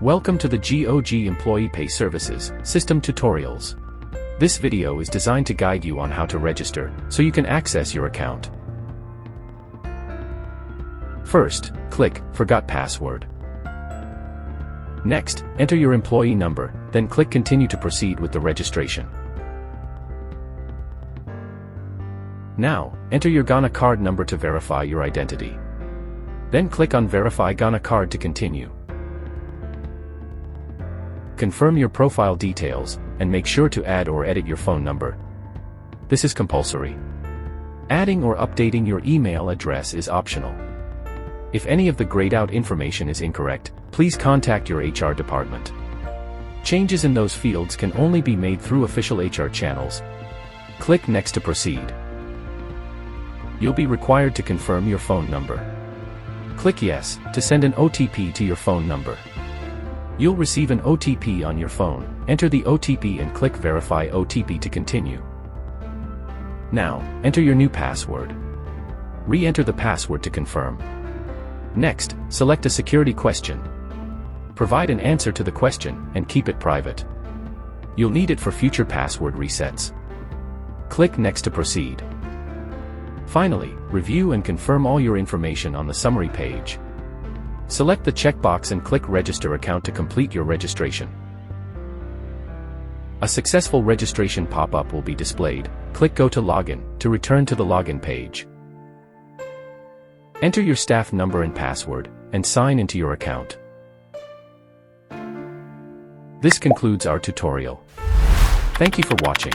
Welcome to the GOG Employee Pay Services System Tutorials. This video is designed to guide you on how to register, so you can access your account. First, click Forgot Password. Next, enter your employee number, then click Continue to proceed with the registration. Now, enter your Ghana card number to verify your identity. Then click on Verify Ghana card to continue. Confirm your profile details, and make sure to add or edit your phone number. This is compulsory. Adding or updating your email address is optional. If any of the grayed out information is incorrect, please contact your HR department. Changes in those fields can only be made through official HR channels. Click Next to proceed. You'll be required to confirm your phone number. Click Yes to send an OTP to your phone number. You'll receive an OTP on your phone. Enter the OTP and click Verify OTP to continue. Now, enter your new password. Re-enter the password to confirm. Next, select a security question. Provide an answer to the question, and keep it private. You'll need it for future password resets. Click Next to proceed. Finally, review and confirm all your information on the summary page. Select the checkbox and click Register Account to complete your registration. A successful registration pop-up will be displayed. Click Go to Login to return to the login page. Enter your staff number and password, and sign into your account. This concludes our tutorial. Thank you for watching.